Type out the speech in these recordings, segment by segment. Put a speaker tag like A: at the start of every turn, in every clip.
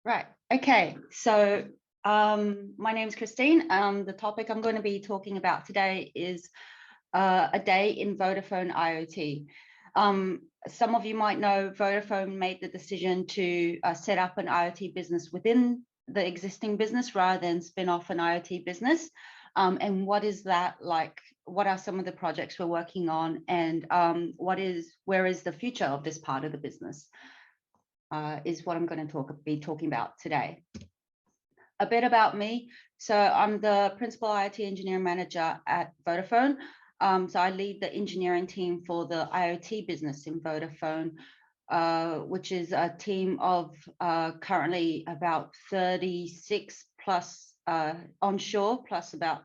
A: Right. Okay. So my name is Christine. The topic I'm going to be talking about today is a day in Vodafone IoT. Some of you might know Vodafone made the decision to set up an IoT business within the existing business rather than spin off an IoT business. And what is that like? What are some of the projects we're working on, and where is the future of this part of the business? Is what I'm going to be talking about today. A bit about me. So I'm the Principal IoT Engineering Manager at Vodafone. So I lead the engineering team for the IoT business in Vodafone, which is a team of currently about 36 plus onshore, plus about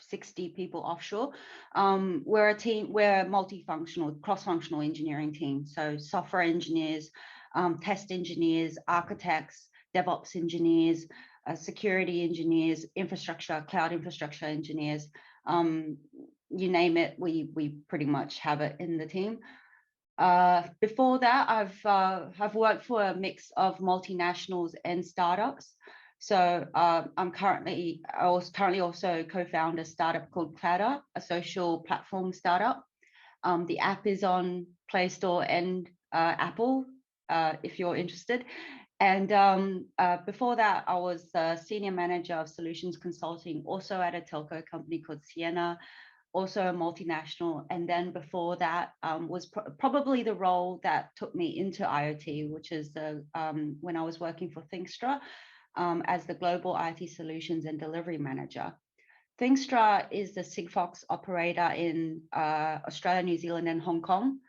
A: 60 people offshore. We're a multifunctional, cross-functional engineering team. So software engineers, test engineers, architects, DevOps engineers, security engineers, cloud infrastructure engineers, you name it, we pretty much have it in the team. Before that, I've worked for a mix of multinationals and startups. So I was currently also co-found a startup called Clouder, a social platform startup. The app is on Play Store and Apple, if you're interested. And before that, I was the senior manager of solutions consulting, also at a telco company called Sienna, also a multinational. And then before that was probably the role that took me into IoT, which is when I was working for Thinxtra as the global IT solutions and delivery manager. Thinxtra is the Sigfox operator in Australia, New Zealand, and Hong Kong.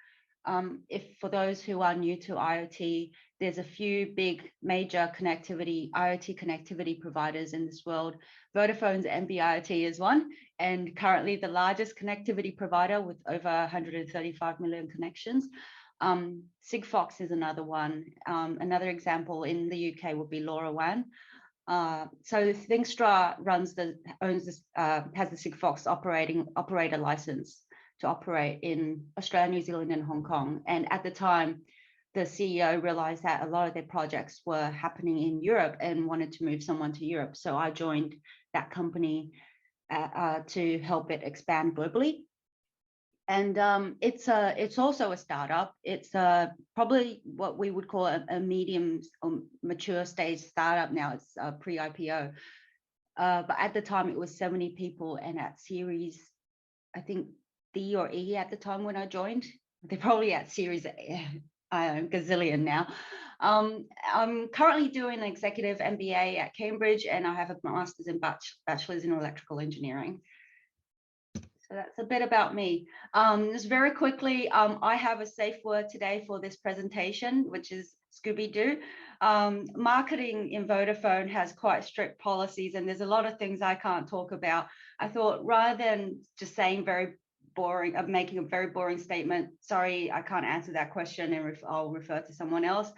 A: If for those who are new to IoT, there's a few big major IoT connectivity providers in this world. Vodafone's NB-IoT is one, and currently the largest connectivity provider with over 135 million connections. Sigfox is another one. Another example in the UK would be LoRaWAN. So Thinxtra has the Sigfox operator license to operate in Australia, New Zealand, and Hong Kong. And at the time, the CEO realized that a lot of their projects were happening in Europe and wanted to move someone to Europe. So I joined that company to help it expand globally. And it's also a startup. It's probably what we would call a medium or mature stage startup now. It's pre-IPO. But at the time, it was 70 people, and at Series, I think, D or E at the time when I joined. They're probably at Series gazillion now. I'm currently doing an Executive MBA at Cambridge, and I have a Master's in Bachelors in Electrical Engineering. So that's a bit about me. Just very quickly, I have a safe word today for this presentation, which is Scooby-Doo. Marketing in Vodafone has quite strict policies, and there's a lot of things I can't talk about. I thought rather than just saying making a very boring statement, sorry, I can't answer that question, and I'll refer to someone else.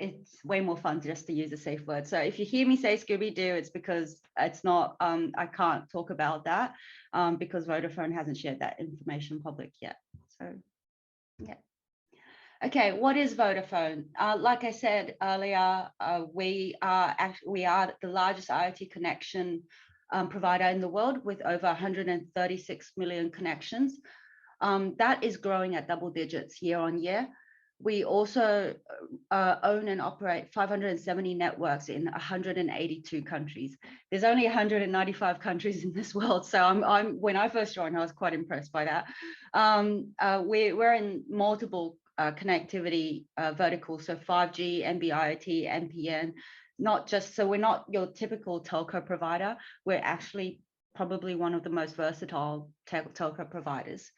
A: It's way more fun just to use a safe word. So if you hear me say Scooby-Doo, it's because it's not, I can't talk about that because Vodafone hasn't shared that information public yet. So, yeah. Okay, what is Vodafone? Like I said earlier, we are the largest IoT connection provider in the world with over 136 million connections. That is growing at double digits year on year. We also own and operate 570 networks in 182 countries. There's only 195 countries in this world, so when I first joined, I was quite impressed by that. We're in multiple connectivity verticals, so 5G, NB-IoT, NPN. We're not your typical telco provider. We're actually probably one of the most versatile telco providers,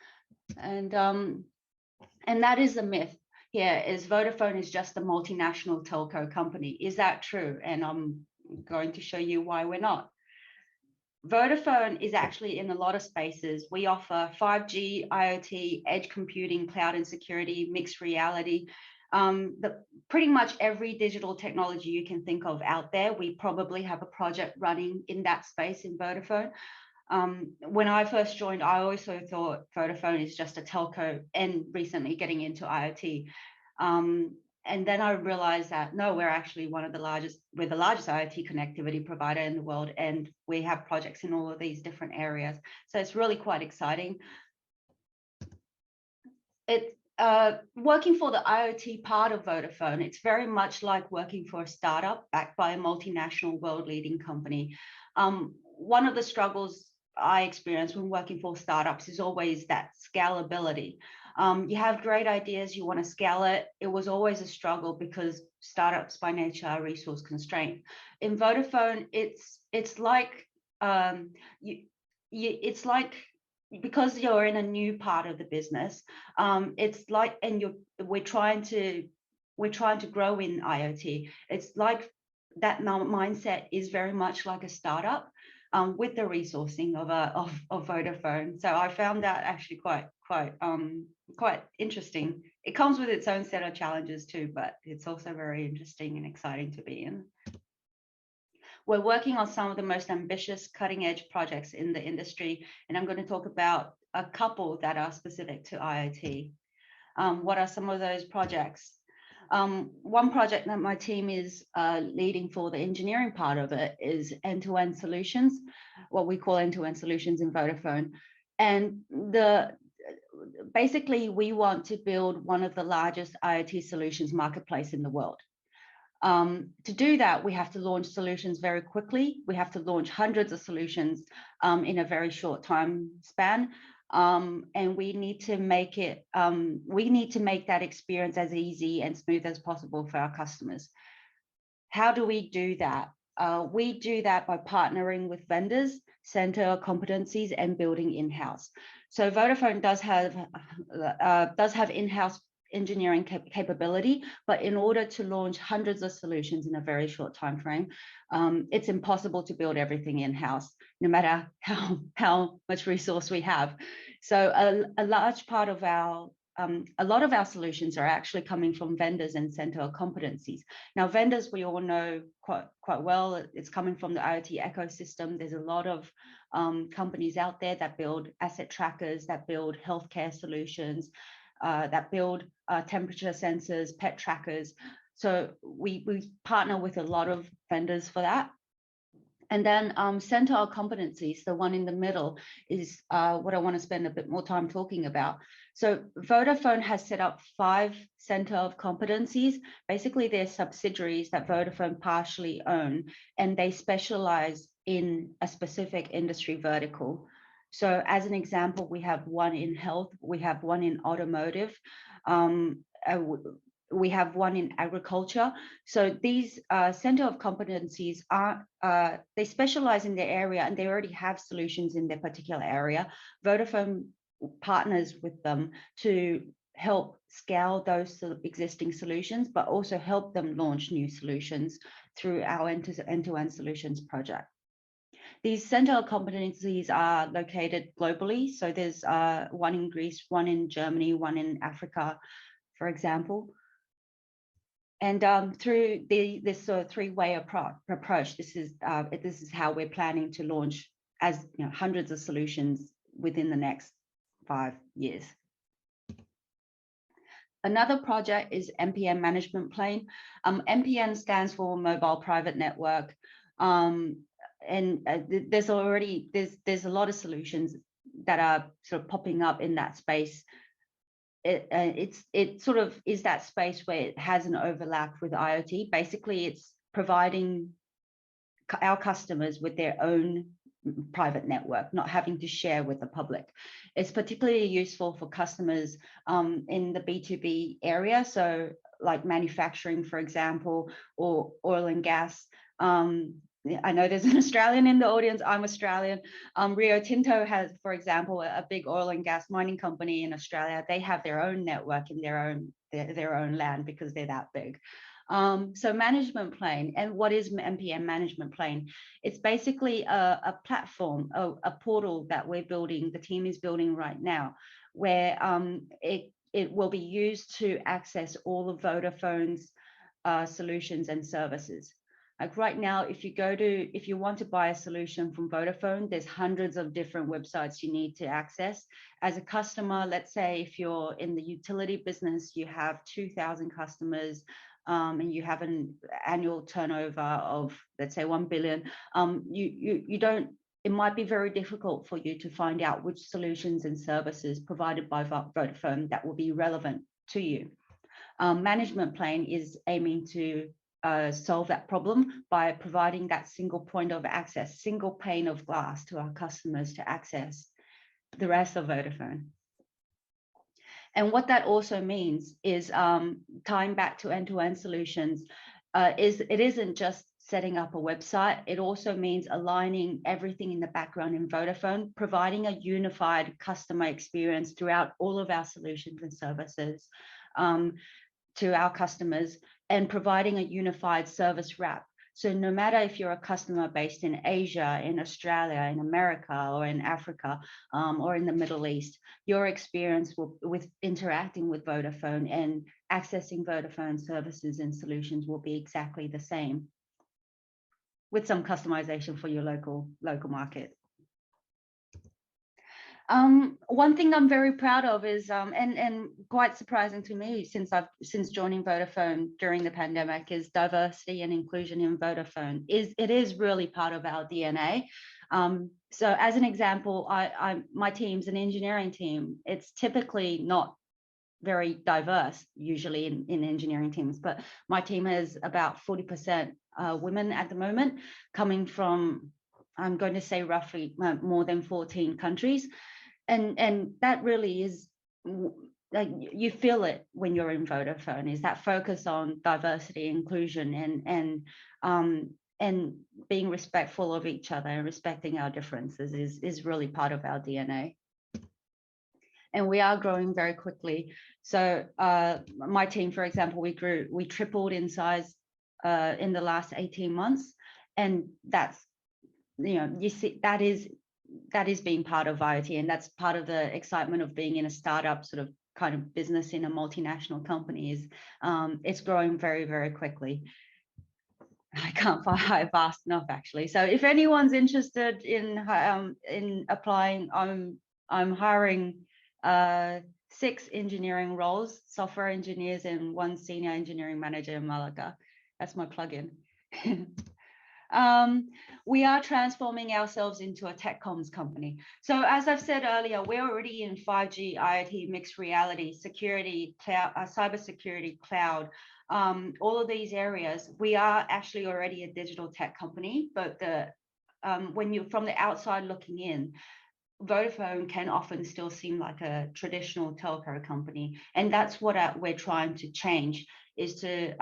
A: and that is a myth. Here is Vodafone is just a multinational telco company. Is that true? And I'm going to show you why we're not. Vodafone is actually in a lot of spaces. We offer 5G, IoT, edge computing, cloud and security, mixed reality. Pretty much every digital technology you can think of out there, we probably have a project running in that space in Vodafone. When I first joined, I also thought Vodafone is just a telco and recently getting into IoT. and then I realized that no, we're actually we're the largest IoT connectivity provider in the world, and we have projects in all of these different areas. So it's really quite exciting. Working for the IoT part of Vodafone, it's very much like working for a startup backed by a multinational world-leading company. One of the struggles I experience when working for startups is always that scalability. You have great ideas, you want to scale it. It was always a struggle because startups by nature are resource constrained. In Vodafone, it's like it's like, because you're in a new part of the business, it's like, and we're trying to grow in IoT. It's like that mindset is very much like a startup, with the resourcing of Vodafone. So I found that actually quite interesting. It comes with its own set of challenges too, but it's also very interesting and exciting to be in. We're working on some of the most ambitious cutting edge projects in the industry, and I'm going to talk about a couple that are specific to IoT. What are some of those projects? One project that my team is leading for the engineering part of it is end-to-end solutions, what we call end-to-end solutions in Vodafone. And basically, we want to build one of the largest IoT solutions marketplace in the world. To do that, we have to launch solutions very quickly. We have to launch hundreds of solutions in a very short time span. And we need to make that experience as easy and smooth as possible for our customers. How do we do that? We do that by partnering with vendors, center competencies, and building in-house. So Vodafone does have in-house engineering capability, but in order to launch hundreds of solutions in a very short time frame, it's impossible to build everything in-house, no matter how much resource we have. So a large part of a lot of our solutions are actually coming from vendors and center of competencies. Now, vendors, we all know quite well, it's coming from the IoT ecosystem. There's a lot of companies out there that build asset trackers, that build healthcare solutions, that build temperature sensors, pet trackers. So we partner with a lot of vendors for that. And then center of competencies, the one in the middle, is what I want to spend a bit more time talking about. So Vodafone has set up 5 center of competencies. Basically, they're subsidiaries that Vodafone partially own, and they specialize in a specific industry vertical. So as an example, we have one in health, we have one in automotive, we have one in agriculture. So these center of competencies they specialize in their area, and they already have solutions in their particular area. Vodafone partners with them to help scale those existing solutions, but also help them launch new solutions through our end-to-end solutions project. These center of competencies are located globally. So there's one in Greece, one in Germany, one in Africa, for example. And through this sort of 3-way approach, this is how we're planning to launch hundreds of solutions within the next 5 years. Another project is MPN management plane. MPN stands for Mobile Private Network. And there's a lot of solutions that are sort of popping up in that space. It sort of is that space where it has an overlap with IoT. Basically, it's providing our customers with their own private network, not having to share with the public. It's particularly useful for customers in the B2B area, so like manufacturing, for example, or oil and gas. I know there's an Australian in the audience. I'm Australian. Rio Tinto has, for example, a big oil and gas mining company in Australia. They have their own network in their own land because they're that big. So management plane, and what is MPN management plane? It's basically a platform, a portal that we're building, the team is building right now, where it will be used to access all of Vodafone's solutions and services. Like right now, if you want to buy a solution from Vodafone, there's hundreds of different websites you need to access. As a customer, let's say if you're in the utility business, you have 2,000 customers, and you have an annual turnover of, let's say, 1 billion, you don't, it might be very difficult for you to find out which solutions and services provided by Vodafone that will be relevant to you. Management Plane is aiming to solve that problem by providing that single point of access, single pane of glass to our customers to access the rest of Vodafone. And what that also means is, tying back to end-to-end solutions, it isn't just setting up a website. It also means aligning everything in the background in Vodafone, providing a unified customer experience throughout all of our solutions and services to our customers, and providing a unified service wrap. So no matter if you're a customer based in Asia, in Australia, in America, or in Africa, or in the Middle East, your experience with interacting with Vodafone and accessing Vodafone services and solutions will be exactly the same, with some customization for your local market. One thing I'm very proud of is, and quite surprising to me since joining Vodafone during the pandemic, is diversity and inclusion in Vodafone. It is really part of our DNA. So as an example, my team's an engineering team. It's typically not very diverse usually in engineering teams, but my team has about 40% women at the moment, coming from, I'm going to say roughly more than 14 countries. And that really is, like, you feel it when you're in Vodafone, is that focus on diversity, inclusion, and being respectful of each other and respecting our differences is really part of our DNA. And we are growing very quickly. So my team, for example, we tripled in size in the last 18 months. And that's, you see, that is being part of IoT, and that's part of the excitement of being in a startup sort of kind of business in a multinational company, is it's growing very, very quickly. I can't hire fast enough, actually. So if anyone's interested in applying, I'm hiring 6 engineering roles, software engineers, and 1 senior engineering manager in Malaga. That's my plug-in. We are transforming ourselves into a tech comms company. So as I've said earlier, we're already in 5G, IoT, mixed reality, security, cloud, cybersecurity, cloud, all of these areas. We are actually already a digital tech company, but when you're from the outside looking in, Vodafone can often still seem like a traditional telco company. And that's what we're trying to change, is to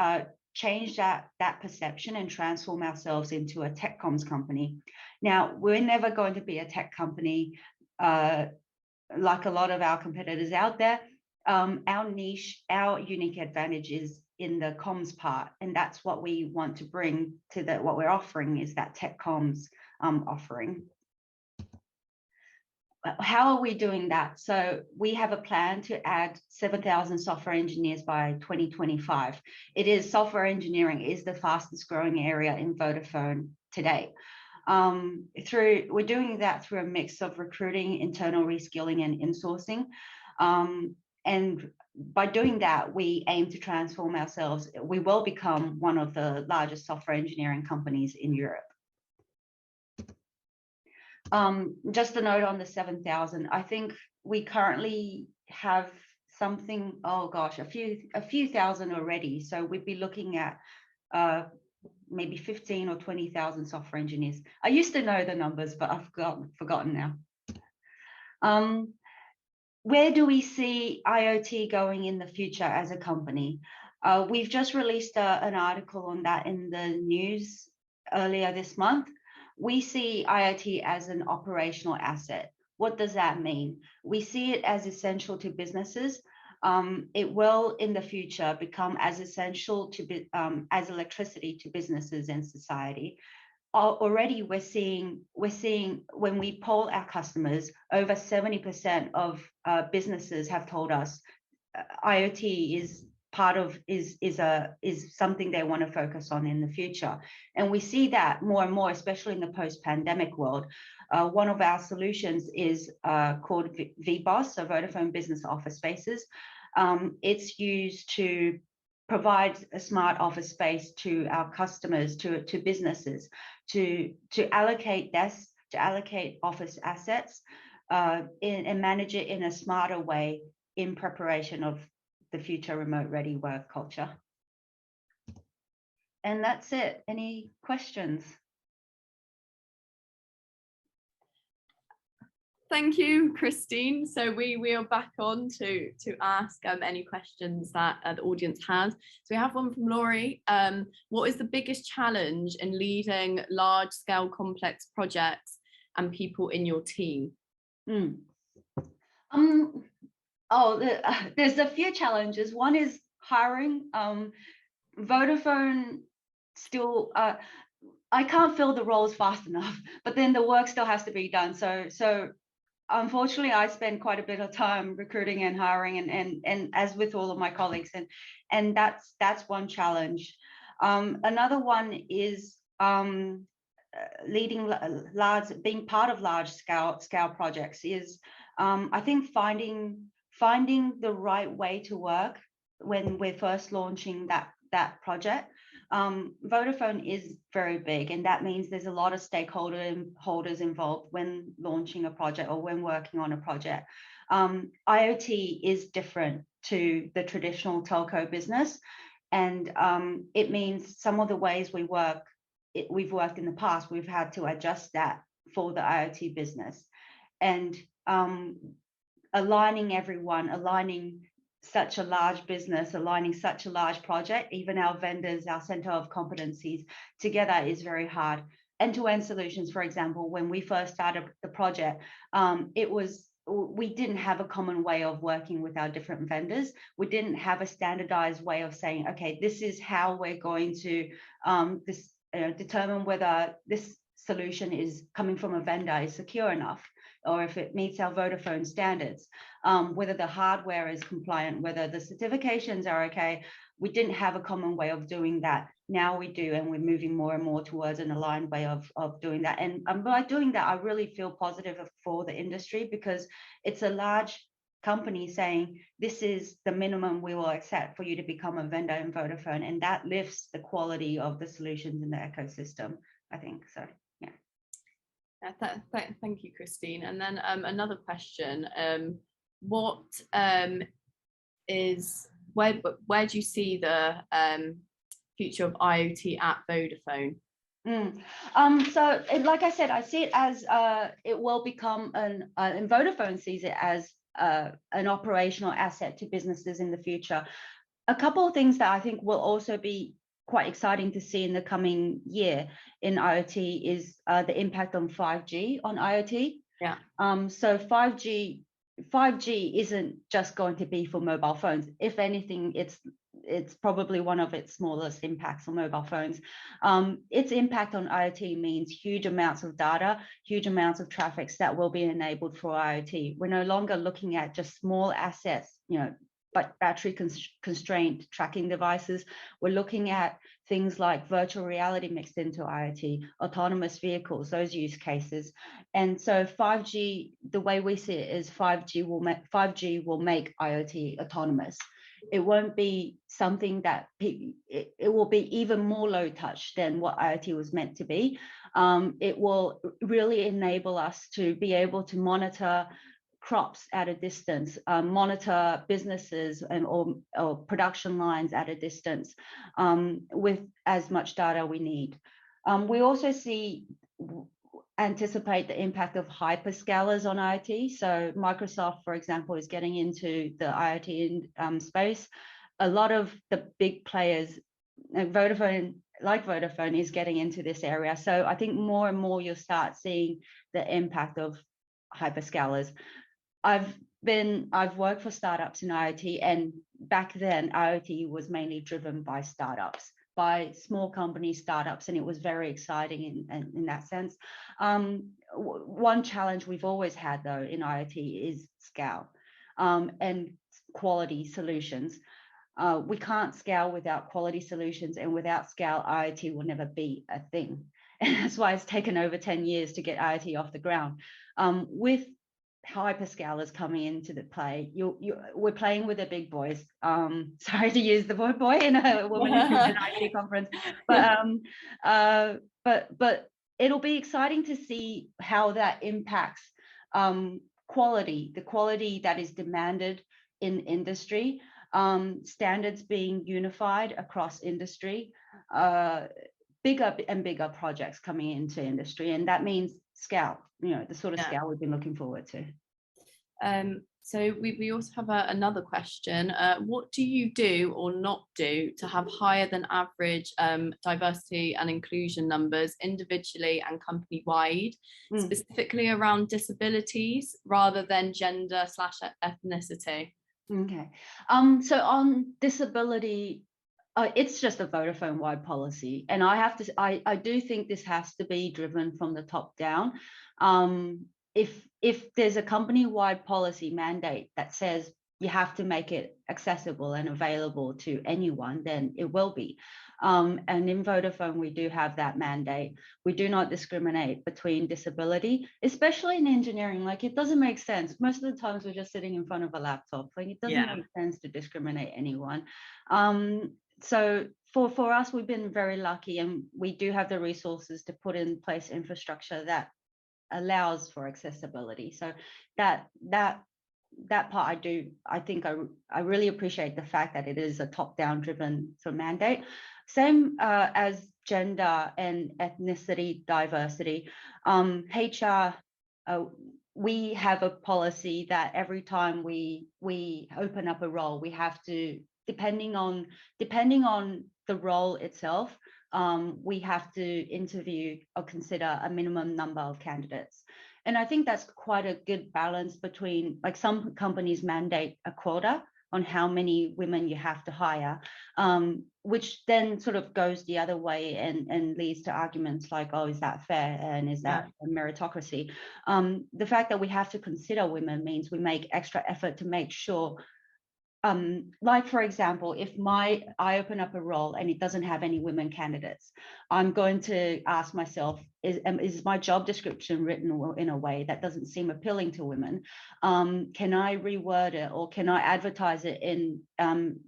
A: change that perception and transform ourselves into a tech comms company. Now, we're never going to be a tech company like a lot of our competitors out there. Our niche, our unique advantage is in the comms part, and that's what we want to bring to what we're offering, is that tech comms offering. How are we doing that? So we have a plan to add 7,000 software engineers by 2025. Software engineering is the fastest growing area in Vodafone today. We're doing that through a mix of recruiting, internal reskilling, and insourcing. And by doing that, we aim to transform ourselves. We will become one of the largest software engineering companies in Europe. Just a note on the 7,000. I think we currently have something, a few thousand already. So we'd be looking at maybe 15 or 20,000 software engineers. I used to know the numbers, but I've forgotten now. Where do we see IoT going in the future as a company? We've just released an article on that in the news earlier this month. We see IoT as an operational asset. What does that mean? We see it as essential to businesses. It will, in the future, become as essential as electricity to businesses and society. Already, we're seeing when we poll our customers, over 70% of businesses have told us IoT part of is something they want to focus on in the future. And we see that more and more, especially in the post-pandemic world. One of our solutions is called VBOS, so Vodafone Business Office Spaces. It's used to provide a smart office space to our customers, to businesses, to allocate desks, to allocate office assets, and manage it in a smarter way in preparation of the future remote ready work culture. And that's it. Any questions?
B: Thank you, Christine. So we are back on to ask any questions that the audience has. So we have one from Laurie. What is the biggest challenge in leading large scale complex projects and people in your team?
A: There's a few challenges. One is hiring. Vodafone still, I can't fill the roles fast enough, but then the work still has to be done. So unfortunately, I spend quite a bit of time recruiting and hiring, and as with all of my colleagues, and that's one challenge. Another one is leading being part of large scale projects is I think finding the right way to work when we're first launching that project. Vodafone is very big, and that means there's a lot of stakeholders involved when launching a project or when working on a project. IoT is different to the traditional telco business, and it means some of the ways we've worked in the past, we've had to adjust that for the IoT business, and aligning such a large business, aligning such a large project, even our vendors, our center of competencies together is very hard. End-to-end solutions, for example, when we first started the project, we didn't have a common way of working with our different vendors. We didn't have a standardized way of saying, okay, this is how we're going to determine whether this solution is coming from a vendor is secure enough, or if it meets our Vodafone standards, whether the hardware is compliant, whether the certifications are okay. We didn't have a common way of doing that. Now we do, and we're moving more and more towards an aligned way of doing that. And by doing that, I really feel positive for the industry, because it's a large company saying, this is the minimum we will accept for you to become a vendor in Vodafone. And that lifts the quality of the solutions in the ecosystem, I think. So, yeah.
B: Thank you, Christine. And then another question, where do you see the future of IoT at Vodafone?
A: So like I said, I see it as it will become and Vodafone sees it as an operational asset to businesses in the future. A couple of things that I think will also be quite exciting to see in the coming year in IoT is the impact on 5G on IoT.
B: Yeah.
A: So 5G isn't just going to be for mobile phones. If anything, it's probably one of its smallest impacts on mobile phones. Its impact on IoT means huge amounts of data, huge amounts of traffic that will be enabled for IoT. We're no longer looking at just small assets, but battery constrained tracking devices. We're looking at things like virtual reality mixed into IoT, autonomous vehicles, those use cases. And so 5G, the way we see it is 5G will make IoT autonomous. It won't be something that it will be even more low touch than what IoT was meant to be. It will really enable us to be able to monitor crops at a distance, monitor businesses or production lines at a distance with as much data we need. We also anticipate the impact of hyperscalers on IoT. So Microsoft, for example, is getting into the IoT space. A lot of the big players, Vodafone is getting into this area. So I think more and more you'll start seeing the impact of hyperscalers. I've worked for startups in IoT, and back then IoT was mainly driven by startups, by small company startups, and it was very exciting in that sense. One challenge we've always had though in IoT is scale and quality solutions. we can't scale without quality solutions, and without scale, IoT will never be a thing. And that's why it's taken over 10 years to get IoT off the ground. With hyperscalers coming into the play, we're playing with the big boys. Sorry to use the word boy in a woman in an IT conference, but it'll be exciting to see how that impacts quality, the quality that is demanded in industry, standards being unified across industry, bigger and bigger projects coming into industry, and that means scale, the sort of scale we've been looking forward to.
B: So we also have another question. What do you do or not do to have higher than average diversity and inclusion numbers individually and company-wide, specifically around disabilities rather than gender/ethnicity?
A: Okay. So on disability, it's just a Vodafone-wide policy, and I do think this has to be driven from the top down. If there's a company-wide policy mandate that says you have to make it accessible and available to anyone, then it will be. And in Vodafone, we do have that mandate. We do not discriminate between disability, especially in engineering. Like, it doesn't make sense. Most of the times we're just sitting in front of a laptop. Like, it doesn't make sense to discriminate anyone. So for us, we've been very lucky, and we do have the resources to put in place infrastructure that allows for accessibility. So that part I really appreciate the fact that it is a top-down driven sort of mandate. Same as gender and ethnicity diversity. HR, we have a policy that every time we open up a role, we have to, depending on the role itself, we have to interview or consider a minimum number of candidates. And I think that's quite a good balance between, like, some companies mandate a quota on how many women you have to hire, which then sort of goes the other way and leads to arguments like, oh, is that fair? And is that a meritocracy? The fact that we have to consider women means we make extra effort to make sure, like, for example, if I open up a role and it doesn't have any women candidates, I'm going to ask myself, is my job description written in a way that doesn't seem appealing to women? Can I reword it, or can I advertise it in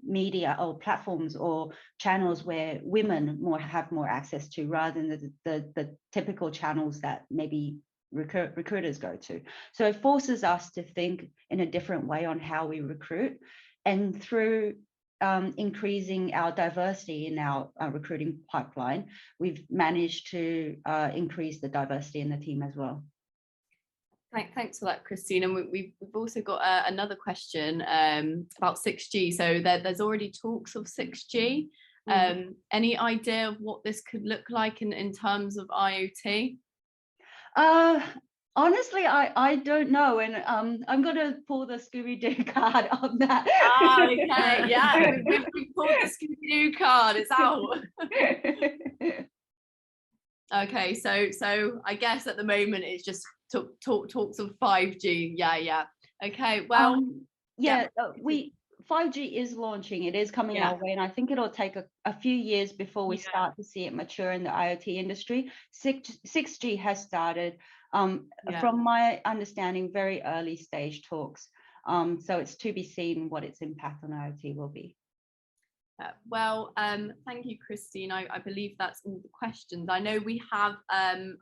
A: media or platforms or channels where women have more access to, rather than the typical channels that maybe recruiters go to? So it forces us to think in a different way on how we recruit. And through increasing our diversity in our recruiting pipeline, we've managed to increase the diversity in the team as well.
B: Thanks for that, Christine. And we've also got another question about 6G. So there's already talks of 6G. Any idea of what this could look like in terms of IoT?
A: Honestly, I don't know, and I'm gonna pull the Scooby-Doo card on that.
B: Okay, yeah, we pulled the Scooby-Doo card. It's out. Okay, so I guess at the moment it's just talks of 5G. Yeah. Okay, well,
A: 5G is launching. It is coming our way, and I think it'll take a few years before we start to see it mature in the IoT industry. 6G has started. From my understanding, very early stage talks. So it's to be seen what its impact on IoT will be.
B: Well, thank you, Christine. I believe that's all the questions. I know we have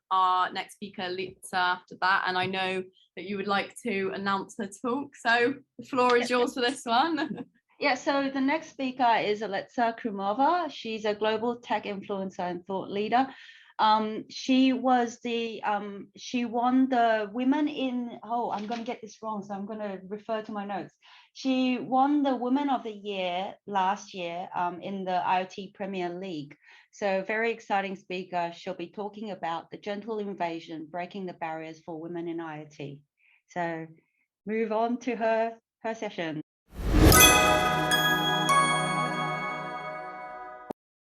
B: our next speaker, Lisa, after that, and I know that you would like to announce her talk. So the floor is yours for this one.
A: Yeah, so the next speaker is Alexa Krumova. She's a global tech influencer and thought leader. She won the Women in, I'm going to get this wrong, so I'm going to refer to my notes. She won the Women of the Year last year in the IoT Premier League. So very exciting speaker. She'll be talking about the gentle invasion, breaking the barriers for women in IoT. So move on to her session.